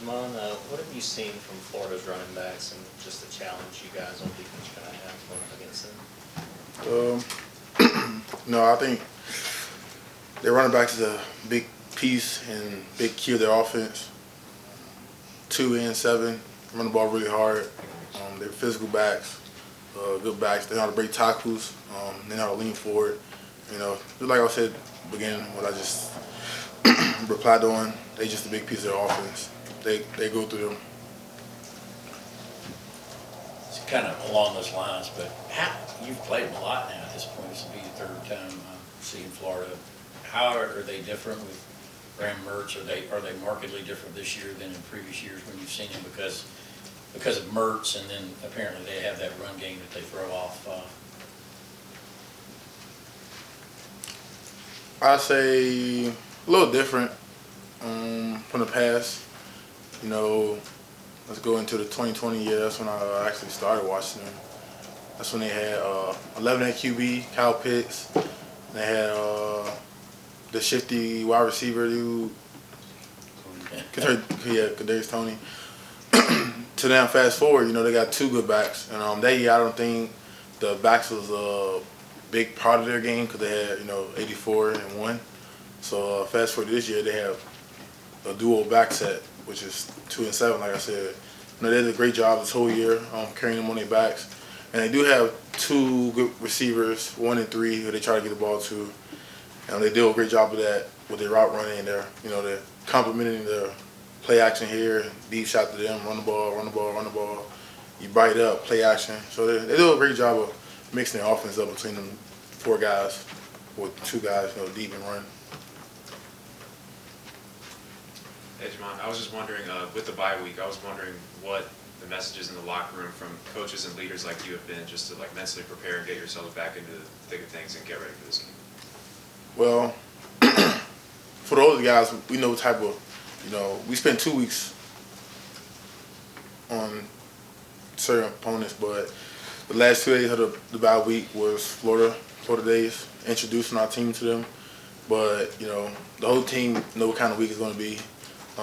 Jamon, what have you seen from Florida's running backs and just the challenge you guys on defense are going to have going up against them? No, I think their running backs is a big piece and big key of their offense. 2 and 7, run the ball really hard. They're physical backs, good backs. They know how to break tackles. They know how to lean forward. You know, just like I said at the beginning, what I just replied on, they just a big piece of their offense. They go through them. It's kind of along those lines, but you've played them a lot now at this point. This will be your third time seeing Florida. How are they different with Graham Mertz? Are they markedly different this year than in previous years when you've seen them because of Mertz, and then apparently they have that run game that they throw off? I say a little different from the past. You know, let's go into the 2020 year. That's when I actually started watching them. That's when they had 11 at QB, Kyle Pitts. They had the shifty wide receiver dude, Kadarius Toney. To now, fast forward, you know, they got 2 good backs. And that year, I don't think the backs was a big part of their game because they had, you know, 84 and 1. So fast forward to this year, they have a duo back set, which is 2 and 7, like I said. You know, they did a great job this whole year carrying them on their backs. And they do have 2 good receivers, 1 and 3, who they try to get the ball to. And they do a great job of that with their route running and they're complementing their play action here, deep shot to them, run the ball, run the ball, run the ball. You bite up, play action. So they do a great job of mixing their offense up between them 4 guys with 2 guys, you know, deep and run. Hey, Jamon, I was just wondering, with the bye week, I was wondering what the messages in the locker room from coaches and leaders like you have been just to like mentally prepare and get yourselves back into the thick of things and get ready for this game. Well, for those guys, we know what type of, you know, we spent 2 weeks on certain opponents, but the last 2 days of the bye week was Florida days, introducing our team to them. But, you know, the whole team know what kind of week it's going to be.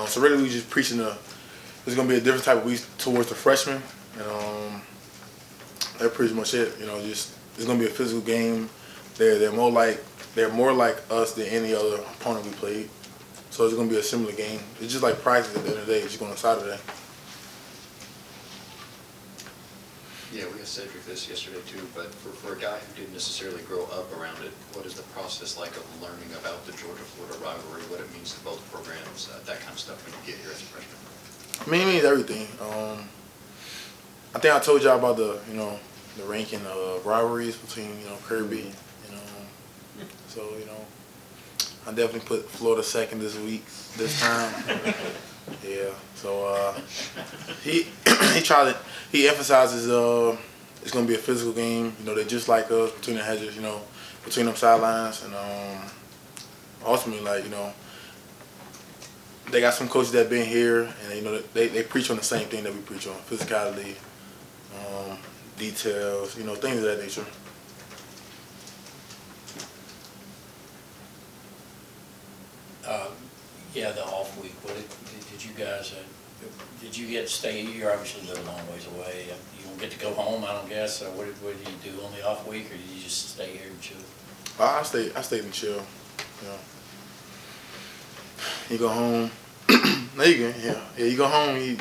So really we just preaching it's going to be a different type of week towards the freshmen. And that's pretty much it. You know, just it's going to be a physical game. They're more like us than any other opponent we played. So it's going to be a similar game. It's just like practice at the end of the day. It's just going on Saturday. Yeah, we asked Cedric this yesterday too, but for a guy who didn't necessarily grow up around it, what is the process like of learning about the Georgia-Florida rivalry, what it means to both programs, that kind of stuff when you get here as a freshman? I mean, it means everything. I think I told y'all about the ranking of rivalries between, Kirby, So, I definitely put Florida second this time. Yeah. So he emphasizes it's gonna be a physical game. They're just like us between the hedges, between them sidelines, and ultimately, they got some coaches that been here, and they preach on the same thing that we preach on: physicality, details, things of that nature. Yeah, the off week. What did you guys? Did you get to stay? You're obviously live a long ways away. You don't get to go home, I don't guess. So what did you do on the off week, or did you just stay here and chill? I stayed and chill. You go home. No, you can. Yeah. You go home.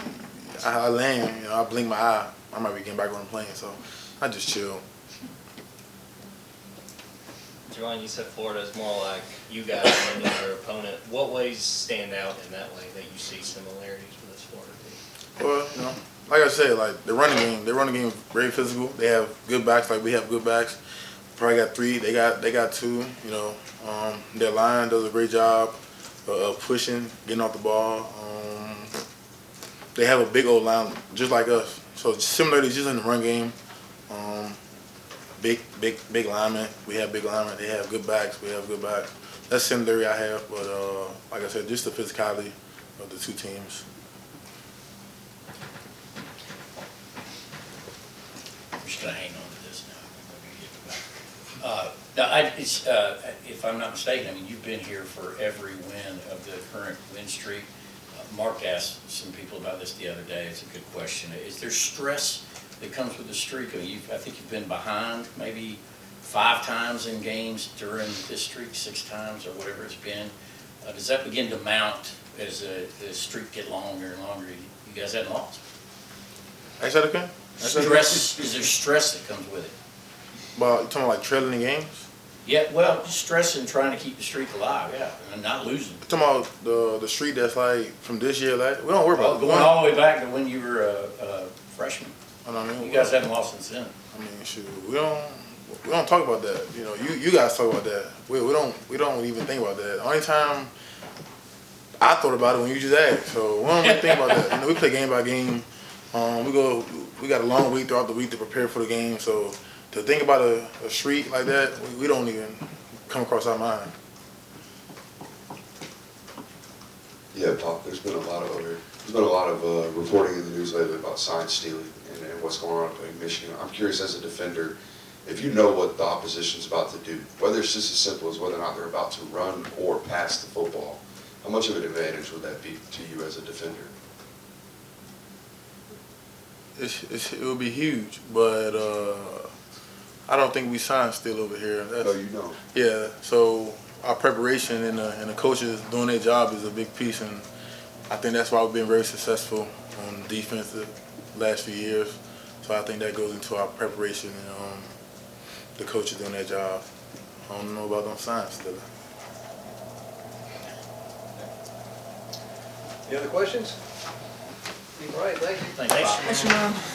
I land. I blink my eye. I might be getting back on the plane, so I just chill. Jamon, you said Florida is more like you guys than your opponent. What ways stand out in that way that you see similarities with this Florida team? Well, like I said, the running game is very physical. They have good backs, like we have good backs. Probably got 3. They got 2. Their line does a great job of pushing, getting off the ball. They have a big old line, just like us. So similarly, just in the run game. Big linemen. We have big linemen. They have good backs. We have good backs. That's similarity I have, but like I said, just the physicality of the 2 teams. I'm just gonna hang on to this now. Now, if I'm not mistaken, you've been here for every win of the current win streak. Mark asked some people about this the other day. It's a good question. Is there stress that comes with the streak? I mean, I think you've been behind maybe 5 times in games during this streak, 6 times or whatever it's been. Does that begin to mount as the streak get longer and longer? You guys hadn't lost. Is that okay? Stress, is there stress that comes with it? But you talking about like trailing the games? Yeah, well, just stress and trying to keep the streak alive, yeah, and not losing. You talking about the streak that's like from this year, like we don't worry about it. Going all the way back to when you were a freshman. I mean, You guys haven't lost since then. I mean, shoot, we don't talk about that. You know, you guys talk about that. We don't even think about that. The only time I thought about it when you just asked. So we don't really think about that. You know, we play game by game. We got a long week throughout the week to prepare for the game. So to think about a streak like that, we don't even come across our mind. Yeah, Pop, there's been a lot of reporting in the news lately about sign stealing and what's going on in Michigan. I'm curious, as a defender, if you know what the opposition's about to do, whether it's just as simple as whether or not they're about to run or pass the football, how much of an advantage would that be to you as a defender? It would be huge, but I don't think we sign still over here. No, you know. Yeah, so our preparation and the coaches doing their job is a big piece, and I think that's why we've been very successful on defense the last few years. So I think that goes into our preparation and the coaches doing their job. I don't know about them signs still. Any other questions? All right, thank you. Thanks. Thanks.